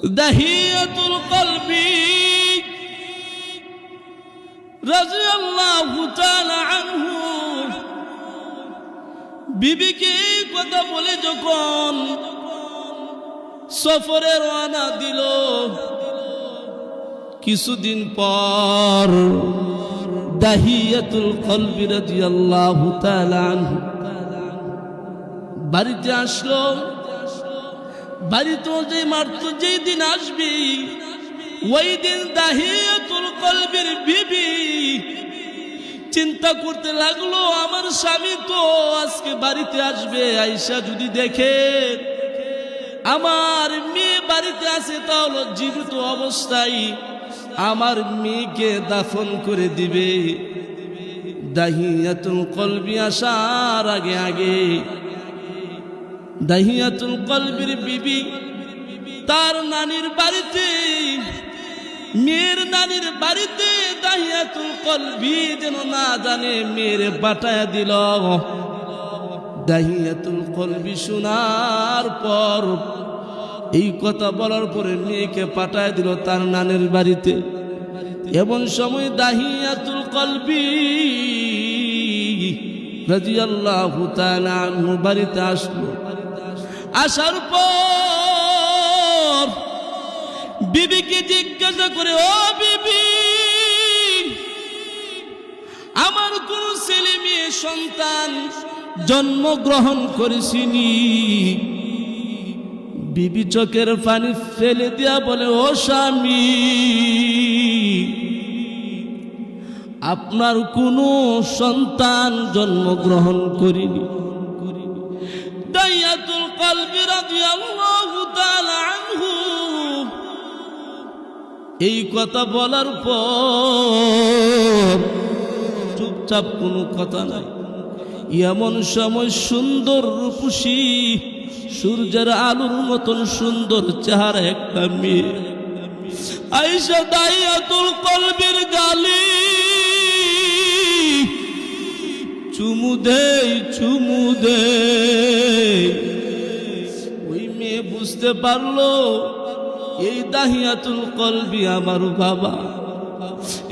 দাহিয়াতুল কলবি রাদিয়াল্লাহু তাআলা আনহু বিবিকে কথা বলে যখন সফরে রওনা দিল, কিছুদিন পর দাহিয়াতুল কলবি রাদিয়াল্লাহু তাআলা আনহু বাড়িতে আসলো। বাড়িতে যেই দিন আসবি ওই দিন দাহিয়াতুল কলবির বিবি চিন্তা করতে লাগলো, আমার স্বামী তো আজকে বাড়িতে আসবে, আয়েশা যদি দেখে আমার মেয়ে বাড়িতে আছে তাহলে জীবিত অবস্থায় আমার মেয়েকে দাফন করে দিবে। দাহিয়াতুল কলবি আসার আগে আগে দাহিয়াতুল কলবির বিবি তার নানির বাড়িতে, মেয়ের নানির বাড়িতে দাহিয়াতুল কলবি যেন না জানে মেয়েরে পাঠায়া দিল। দাহিয়াতুল কলবি শোনার পর, এই কথা বলার পরে মেয়েকে পাঠায়া দিল তার নানির বাড়িতে। এমন সময় দাহিয়াতুল কলবি রাদিয়াল্লাহু তাআলা আনহু বাড়িতে আসলো। আসার পর বিবিকে জিজ্ঞাসা করে, ও বিবি, আমার কোন ছেলে মেয়ে সন্তান জন্মগ্রহণ করেছিনি? বিবি চোখের পানি ফেলে দিয়া বলে, ও স্বামী, আপনার কোনো সন্তান জন্মগ্রহণ করিনি। দাহিয়াতুল কলবি রাদিয়াল্লাহু তাআলা আনহু এই কথা বলার পর চুপচাপ, কোনো কথা নাই। এমন সময় সুন্দর রূপসী, সূর্যের আলোর মতন সুন্দর চেহারা একটা মেয়ে আয়েশা দাহিয়াতুল কলবির গালে চুমু দে। ওই মেয়ে বুঝতে পারলো এই দাহিয়াতুল কলবি আমার বাবা,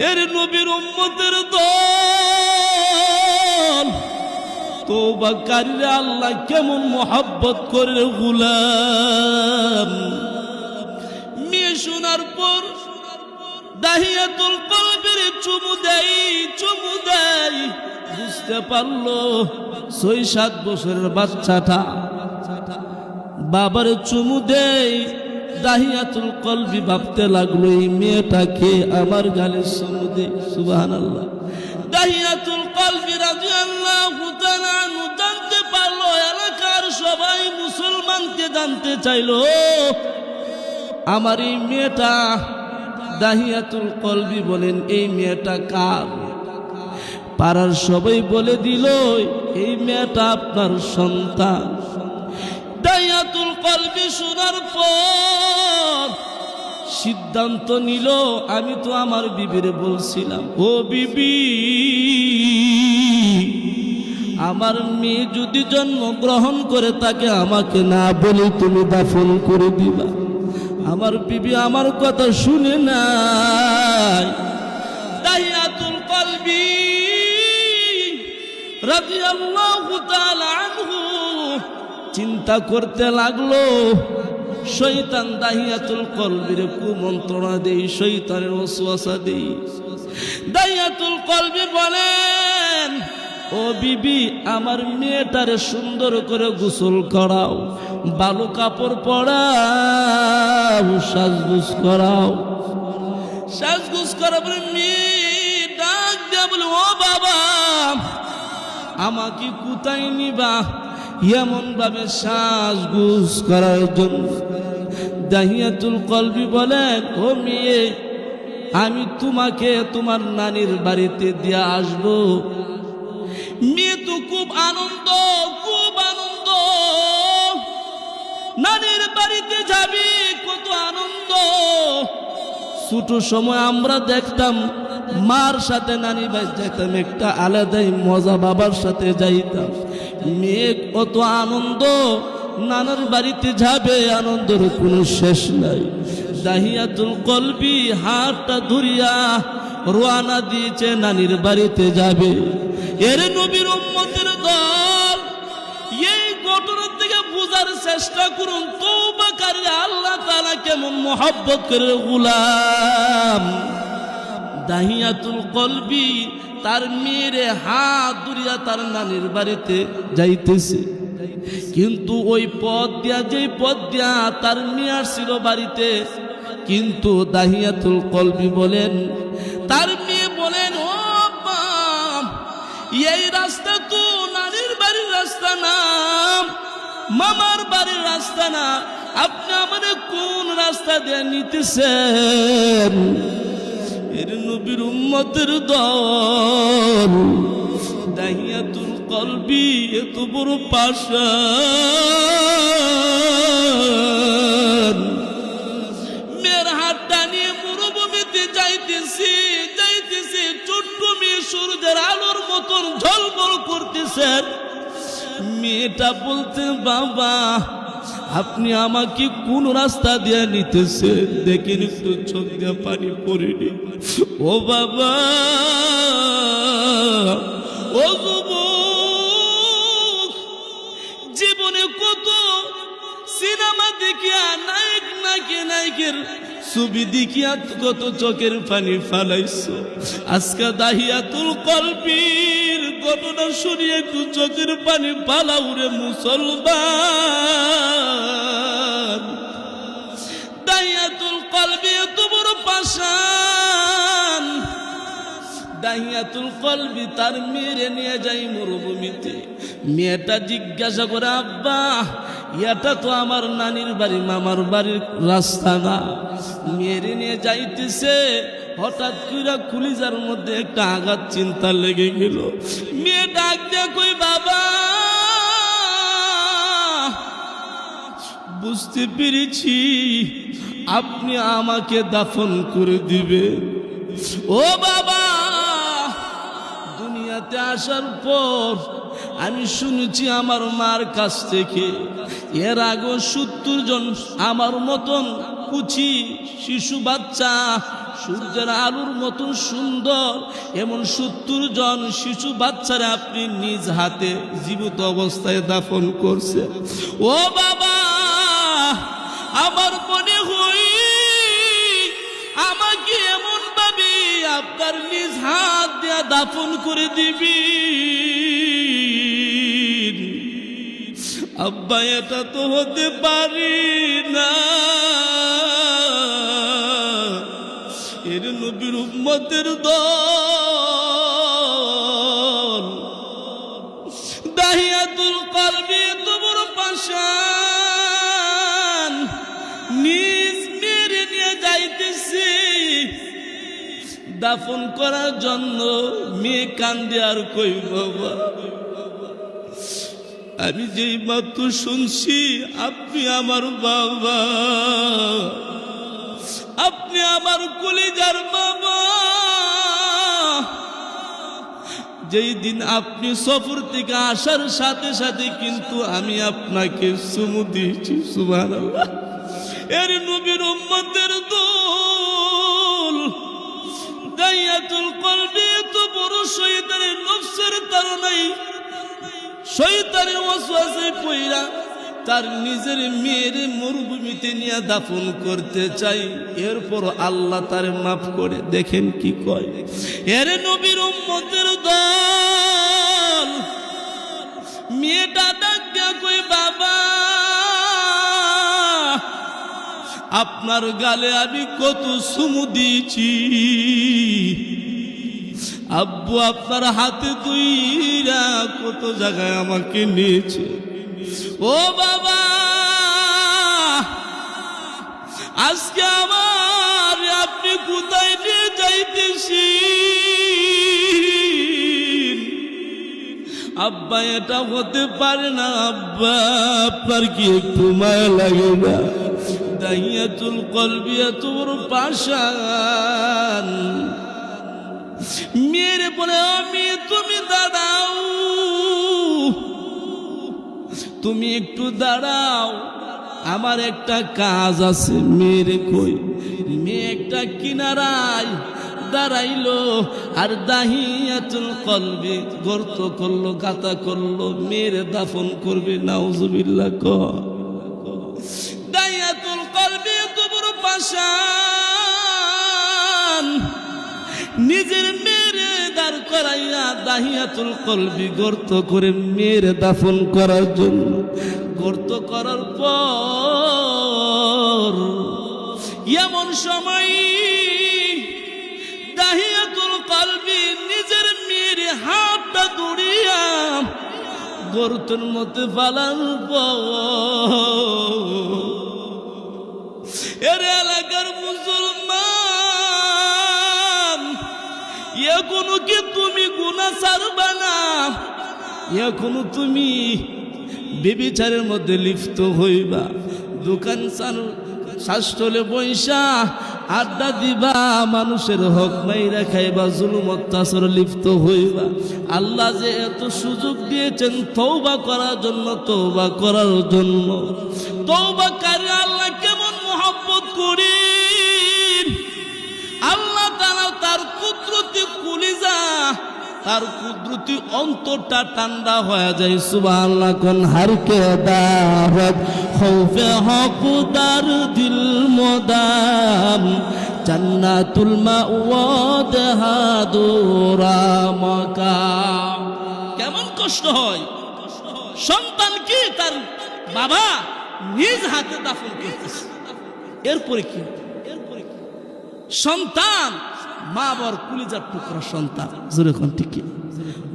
এর নবীর উম্মতের দল। তওবাকারীরা আল্লাহ কেমন মোহাব্বত করে গোলাম। মেয়ে শোনার পর দাহিয়াতুল কলবির চুমু দেয়। বুঝতে পারলো ৬-৭ বছরের বাচ্চাটা বাবার চুমু দেয়। দাহিয়াতুল কলবি ভাবতে লাগলো, এই মেয়েটাকে আমার গালে চুমু দেয়। সুবহানাল্লাহ। দাহিয়াতুল কলবি রাদিয়াল্লাহু তাআলা আনহু জানতে পারলো, এলাকার সবাই মুসলমানকে জানতে চাইলো আমার এই মেয়েটা। দাহিয়াতুল কলবি বলেন, এই মেয়েটা কার? পাড়ার সবাই বলে দিল, এই মেয়েটা আপনার সন্তান। দাহিয়াতুল কলবি শোনার পর সিদ্ধান্ত নিল, আমি তো আমার বিবিরে বলছিলাম, ও বিবি, আমার মেয়ে যদি জন্মগ্রহণ করে তাকে আমাকে না বলে তুমি দাফন করে দিবা। আমার বিবি আমার কথা শুনে নাই। দাহিয়াতুল কলবি রাদিয়াল্লাহু তাআলা আনহু চিন্তা করতে লাগলো, শয়তান দাহিয়াতুল কলবির কুমন্ত্রণা দেই, শয়তানের ওয়াসওয়াসা দেই। দাহিয়াতুল কলবি বলেন, ও বিবি, আমার মেয়েটারে সুন্দর করে গোসল করাও, ভালো কাপড় পরাও, সাজগোজ করাও। সাজগোজ করার মেয়ে ডাক দিয়া বলে, ও বাবা, আমাকে কোথায় নিবা এমন ভাবে সাজগোজ করার জন্য? দাহিয়াতুল কলবি বলেন, ও মেয়ে, আমি তোমাকে তোমার নানির বাড়িতে দিয়ে আসবো। মেয়ে তো খুব আনন্দ, নানির বাড়িতে যাবি, কত আনন্দ। ছোট সময় আমরা দেখতাম মার সাথে নানি বাড়ি যাইতাম, একটা আলাদাই মজা, বাবার সাথে যাইতাম। মেয়ে কত আনন্দ, নানার বাড়িতে যাবে, আনন্দের কোনো শেষ নাই। দাহিয়াতুল কলবি হাতটা ধরিয়া রওনা দিয়েছে নানির বাড়িতে যাবে। এর নবীর উম্মতের দল, এই ঘটনা থেকে বোঝার চেষ্টা করুন তওবাকারী আল্লাহ তাআলা কেমন মহব্বত করে গোলাম। দাহিয়াতুল কলবি তার মেয়েরে হাত ধরিয়া তার নানির বাড়িতে যাইতেছে, কিন্তু ওই পথ দিয়া, যেই পথ দিয়া তার মেয়ে আসছিল বাড়িতে, কিন্তু দাহিয়াতুল কলবি বলেন, তার মেয়ে বলেন, ও বাপ, এই রাস্তা তো নানির বাড়ির রাস্তা না, মামার বাড়ির রাস্তা না, আপনি আমাদের কোন রাস্তা দিয়ে নিতেছেন? এর নবীর উম্মতের দল, দাহিয়াতুল কলবি এত বড় পাষাণ, মেয়ের হাতটা নিয়ে মরুভূমিতে যাইতেছি, ছোট্ট মেয়ে সূর্যের আলোর মতন ঝলমল করতেছেন। মেয়েটা বলতে, বাবা আপনি আমাকে কোন রাস্তা দিয়ে নিতেছেন? দেখেন একটু চোখ দিয়ে পানি পড়েনি। ও বাবা, ও যুবক, জীবনে কত সিনেমা দেখিয়া নায়ক নায়িকের ছবি দেখিয়া কত চোখের পানি ফালাইছো, আজকে দাহিয়াতুল কলবির ঘটনা শুনিয়ে একটু চোখের পানি ফালাও রে মুসলমান। দাহিয়াতুল কলবি এত বড় পাষাণ। দাহিয়াতুল কলবি তার মেয়েরে নিয়ে যাই মরুভূমিতে। মেয়েটা জিজ্ঞাসা করে, আব্বা এটা তো আমার নানির বাড়ি, মামার বাড়ির রাস্তা না। মেয়েরে নিয়ে যাইতেছে, হঠাৎ করে কলিজার মধ্যে একটা আঘাত চিন্তা লেগে গেল। মেয়ে ডাক দিয়ে কই, বাবা বুঝতে পেরেছি আপনি আমাকে দাফন করে দিবেন। ও বাবা, দুনিয়াতে আসার পর আমি শুনেছি আমার মার কাছ থেকে, এর আগে 70 জন আমার মতন কুচি শিশু বাচ্চা, সূর্যের আলোর মতন সুন্দর, এমন 70 জন শিশু বাচ্চারা আপনি নিজ হাতে জীবিত অবস্থায় দাফন করছে। ও বাবা, আমার মনে হয় আমাকে এমন ভাবে আপনার নিজ হাত দিয়ে দাফন করে দিবি। আব্বা এটা তো হতে পারি না। এর নবীর উম্মতের দল, দাহিয়াতুল কলবি এত বড় পাষাণ, নিজ মেরে নিয়ে যাইতেছে দাফন করার জন্য। মেয়ে কান্দে আর কই, বাবা আমি যেই মাত্র শুনছি আপনি আমার বাবা, আপনি আমার কলিজার বাবা। যেই দিন আপনি সফর থেকে আসার সাথে সাথে কিন্তু আমি আপনাকে চুমু দিয়েছি। সুবহানাল্লাহ। এর নবীর উম্মতের দল, দাহিয়াতুল কলবি এত বড় শয়তানের নফসের তাড়নায়, শয়তানের ওয়াসওয়াসায় পইরা তার নিজের মেয়ের মরুভূমিতে নিয়ে দাফন করতে চাই, এরপর আল্লাহ তার মাফ করে। দেখেন কি কয়। এর নবীর উম্মতের দল, মেয়েটা ডাক দিয়া কই, বাবা আপনার গালে আমি কত চুমু দিয়েছি, আব্বু আপনার হাতে তুইরা কত জায়গায় আমাকে নিয়েছে। ও বাবা, আজকে আমার আপনি কোথায় নিয়ে যাইতেছি? আব্বা এটা হতে পারে না। আব্বা আপনার কি একটু মায়া লাগে না? দাহিয়াতুল কলবি এত বড় পাষাণ। মেয়েরে বলে, আমি তুমি দাঁড়াও, তুমি একটু দাঁড়াও, আমার একটা কাজ আছে। মেয়েরে কই, মেয়ে একটা কিনারায় দাঁড়াইলো আর দাহিয়াতুল কলবি গর্ত করলো, গাতা করলো, মেয়েরে দাফন করবে। নাউজুবিল্লাহ। দাহিয়াতুল কলবি কবর পাশান, নিজের মেয়েরে দাঁড় করাইয়া দাহিয়াতুল কলবি গর্ত করে মেয়েরে দাফন করার জন্য। গর্ত করার পর এমন সময় দাহিয়াতুল কলবি নিজের মেয়ের হাতটা দুড়িয়া গর্তের মধ্যে ফালান। এর এলাকার মুসলমান, এখনো কি তুমি গুনাহ ছাড়বা না? এখনো তুমি বেবিচারের মধ্যে লিপ্ত হইবা? দোকান শাসলে বৈশা আড্ডা দিবা, মানুষের হক মাইরা খাইবা, জুলুম অত্যাচার লিপ্ত হইবা? আল্লাহ যে এত সুযোগ দিয়েছেন তওবা করার জন্য, তওবা করার জন্য। তওবাকারী আল্লাহ কেমন মহব্বত করি। আল্লাহ তাআলা তার কুদরতি কলিজা, তার কুদরতি অন্তরটা ঠান্ডা হয়ে যায়। সুবহানাল্লাহ। কোন হারকে দারদ খৌফে হকদার দিল মোদাম, জান্নাতুল মাওয়াদ হাদুরা মাকাম। কেমন কষ্ট হয় সন্তান কি তার বাবা নিজ হাতে দাফন করতেছে। এরপরে কি সন্তান, মা বাবার কুলিজার টুকরা সন্তান। জোরে কোন ঠিক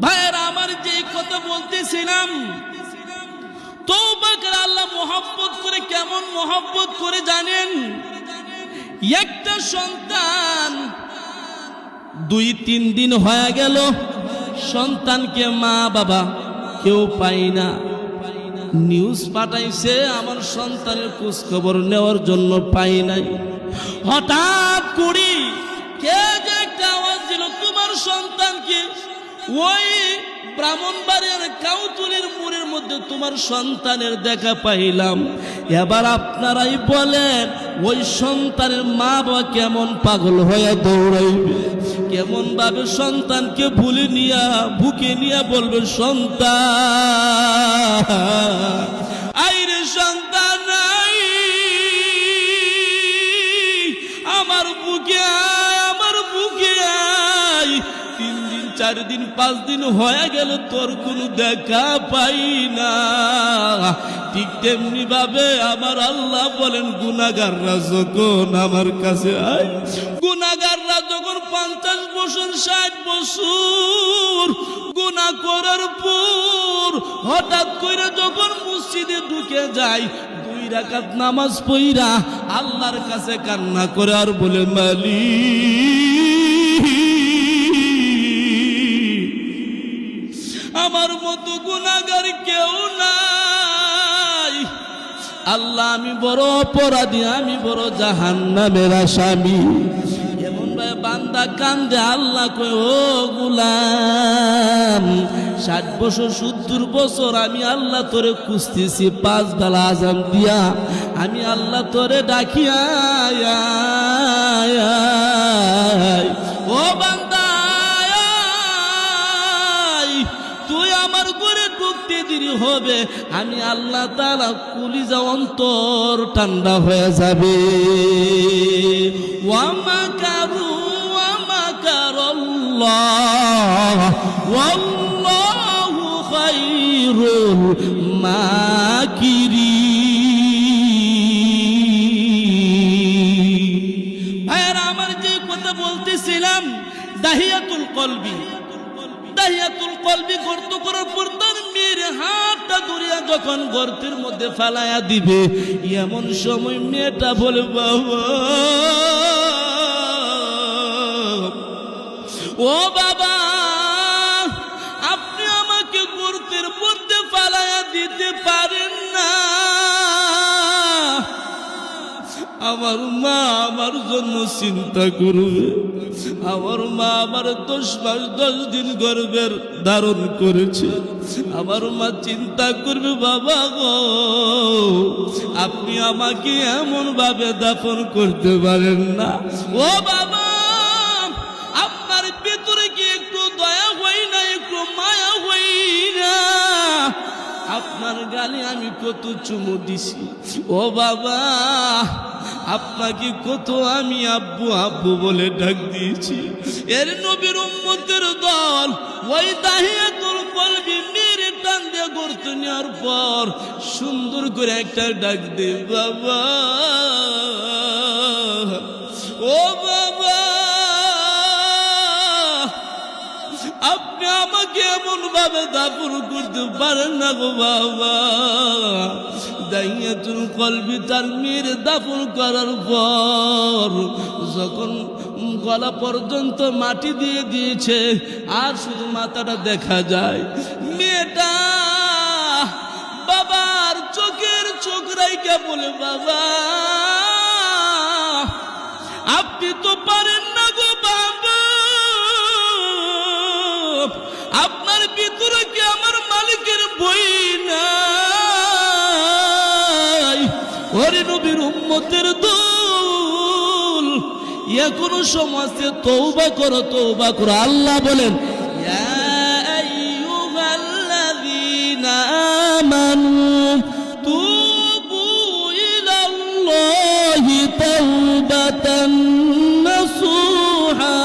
ভাইয়েরা আমার, যে কথা বলতেছিলাম, তওবা করে আল্লাহ মহব্বত করে। কেমন মহব্বত করে জানেন? একটা সন্তান 2-3 দিন হয়ে গেল, সন্তানকে মা বাবা কেউ পাই না। নিউজ পাঠাইছে আমার সন্তানের খোঁজ খবর নেওয়ার জন্য, পাই নাই। হঠাৎ করি কে যে একটা আওয়াজ দিল, তোমার সন্তানকে ওই ব্রাহ্মণবাড়িয়ার কাউতুলির মোড়ের মধ্যে তোমার সন্তানের দেখা পাইলাম। এবার আপনারাই বলেন, ওই সন্তানের মা বাবা কেমন পাগল হয়ে দৌড়াইবে? কেমন ভাবে সন্তানকে ভুলে নিয়া বুকে নিয়ে বলবে, সন্তান আইরে, সন্তান নাই, আমার বুকে আয়, আমার বুকে আয়। 3 দিন 4 দিন 5 দিন হয়ে গেল, তোর কোনো দেখা পাই না। ঠিক তেমনি ভাবে আমার আল্লাহ বলেন, গুনাহগাররা যখন আমার কাছে আয়, গুনাহগাররা যখন 50 বছর 60 বছর গুনাহ করার পর হঠাৎ করে যখন মসজিদে ঢুকে যায়, 2 রাকাত নামাজ পড়া আল্লাহর কাছে কান্না করে আর বলে, মালিক, আমার মতো গুনাহগার কেউ নাই। আল্লাহ, আমি বড় অপরাধী, আমি বড় জাহান্নামের আসামি। এমন ভাবে বান্দা কান্দে, আল্লাহ কয়, ও গোলাম, 60 বছর 70 বছর আমি আল্লাহ তোরে খুঁজতেছি, 5 বেলা আযান দিয়া আমি আল্লাহ তোরে ডাকি, আয় আয় আয়, ও বান্দা আয়, তুই আমার ঘরে ঢুকতে দেরি হবে, আমি আল্লাহ তাআলা কলিজা অন্তর ঠান্ডা হয়ে যাবে। ওয়া মাকারু ওয়া মাকারাল্লাহ ওয়াল্লাহু খায়রুল মাকিরিন। ভাইরা আমার, যে কথা বলতেছিলাম, দাহিয়াতুল কলবি, দাহিয়াতুল কলবি গর্ত করার পর তার মেয়ের হাতটা ধরিয়া যখন গর্তের মধ্যে ফেলাইয়া দিবে, এমন সময় মেয়েটা বলে, বাবা, ও বাবা, আপনি আমাকে গর্তের মধ্যে ফেলাইয়া দিতে পারেন না? আমার মা আমার জন্য চিন্তা করবে। আমার মা আমার 10 মাস 10 দিন গর্ভের ধারণ করেছে। আমার মা চিন্তা করবে, বাবা গো আপনি আমাকে এমন ভাবে দাফন করতে পারেন না। ও বাবা, আপনার ভিতরে কি একটু দয়া হয় না, একটু মায়া হয় না? আপনার গালে আমি কত চুমু দিছি। ও বাবা, আপনাকে কত আমি আব্বু আব্বু বলে ডাক দিয়েছি। এর নবীর উম্মতের দল ওই দাহিয়াতুল কলবি মেরে টান দিয়ে গর্তে নেওয়ার পর সুন্দর করে একটা ডাক দে, বাবা ও বাবা, আপনি আমাকে এমন ভাবে দাফন করতে পারেন না গো বাবা। দাহিয়াতুল কলবি তার মেয়ের দাফন করার পর যখন গলা পর্যন্ত মাটি দিয়ে দিয়েছে আর শুধু মাথাটা দেখা যায়, মেয়েটা বাবার চোখের চোখ রাইখা বলে, বাবা আপনি তো পারেন না গো বাবা, আপনার ভিতরে কি আমার মালিকের বই নাই? ওরে নবীর উম্মতের দল, এখনো সমাজে তওবা করো, তওবা করো। আল্লাহ বলেন, ইয়া আইয়ুহাল্লাযীনা আমানু তুবু ইলাল্লাহি তাওবাতান নাসুহা।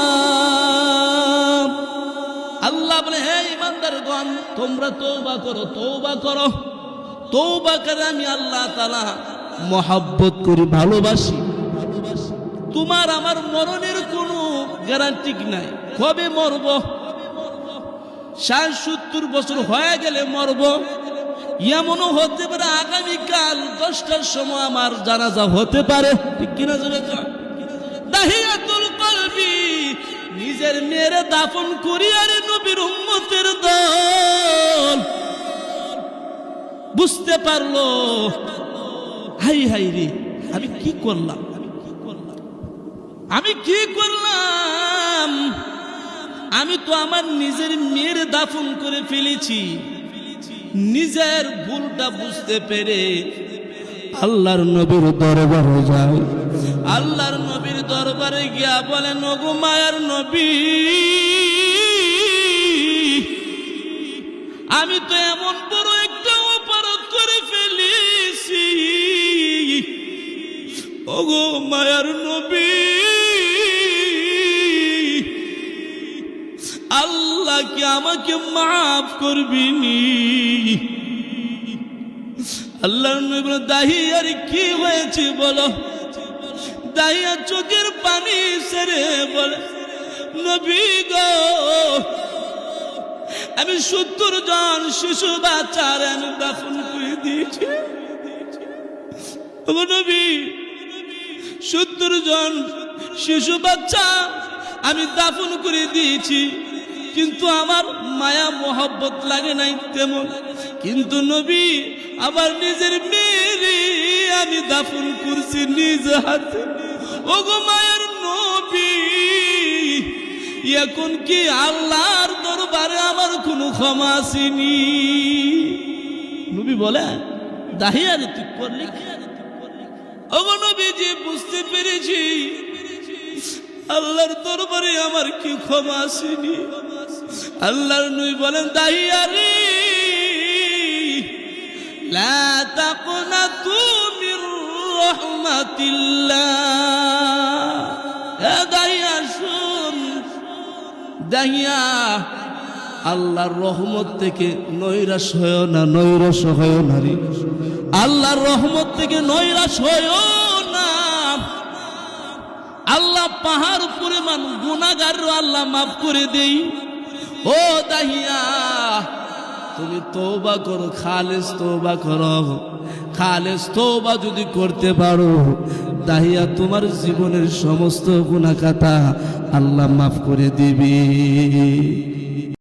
আল্লাহ বলে, হে ঈমানদারগণ তোমরা তওবা করো, তওবা করো। তওবা করে আমি আল্লাহ তাআলা মহব্বত করি, ভালোবাসি। তোমার আমার মরণের কোনো গ্যারান্টি নাই, কবে মরব? 60-70 বছর হয়ে গেলে মরব, এমনও হতে পারে আগামীকাল 10টার সময় আমার জানাজা হতে পারে, ঠিক কিনা? দাহিয়াতুল কলবি নিজের মেয়ের দাফন করি, আর নবীর উম্মতের দল বুঝতে পারলো, হাই হাই রে আমি কি করলাম, আমি কি করলাম, আমি তো আমার নিজের মেয়ের দাফন করে ফেলেছি। নিজের ভুলটা বুঝতে পেরে আল্লাহর নবীর দরবারে যায়। আল্লাহর নবীর দরবারে গিয়া বলেন, ওগো মায়ার নবী, আমি তো এমন বড় একটা অপরাধ করে ফেলেছি। ওগো মায়ার নবী, আল্লাহ কি আমাকে মাফ করবিনি? আল্লাহর নবী বলে, দাহিয়ার কি হয়েছে বলো? দাহিয়া চোখের পানি ছেড়ে বলে, নবী গো আমি 70 জন শিশু বাচ্চার আমি দাফন করে দিয়েছি। ওগো নবী 70 জন শিশু বাচ্চা আমি দাফন করে দিয়েছি, কিন্তু আমার মায়া মোহব্বত লাগে নাই তেমন। কিন্তু নবী আবার নিজের মেয়েরে আমি দাফন করছি নিজ হাতে। ওগো মায়ের নবী, এখন কি আল্লাহর দরবারে আমার কোনো ক্ষমা আসেনি? নবী বলে, দাহিয়া রে তুই করলি কি? ওগো নবীজি বুঝতে পেরেছি আল্লাহর দরবারে আমার কি ক্ষমা আসেনি। আল্লাহর নবী বলেন, দাহিয়া রে লা তাকনাতু মির রাহমাতিল্লাহ। দাহিয়া শুন, দাহিয়া আল্লাহর রহমত থেকে নৈরাশ হয় না, নৈরাশ হয় না রে। আল্লাহর রহমত থেকে নৈরাশ হয় না। আল্লাহ পাহাড় পরিমাণ গুনাহগার আল্লাহ মাফ করে দেই। ও দাহিয়া তুমি তওবা করো, খালেস তওবা করো। খালেস তওবা যদি করতে পারো, দাহিয়া তোমার জীবনের সমস্ত গুনাহ খাতা আল্লাহ মাফ করে দিবে।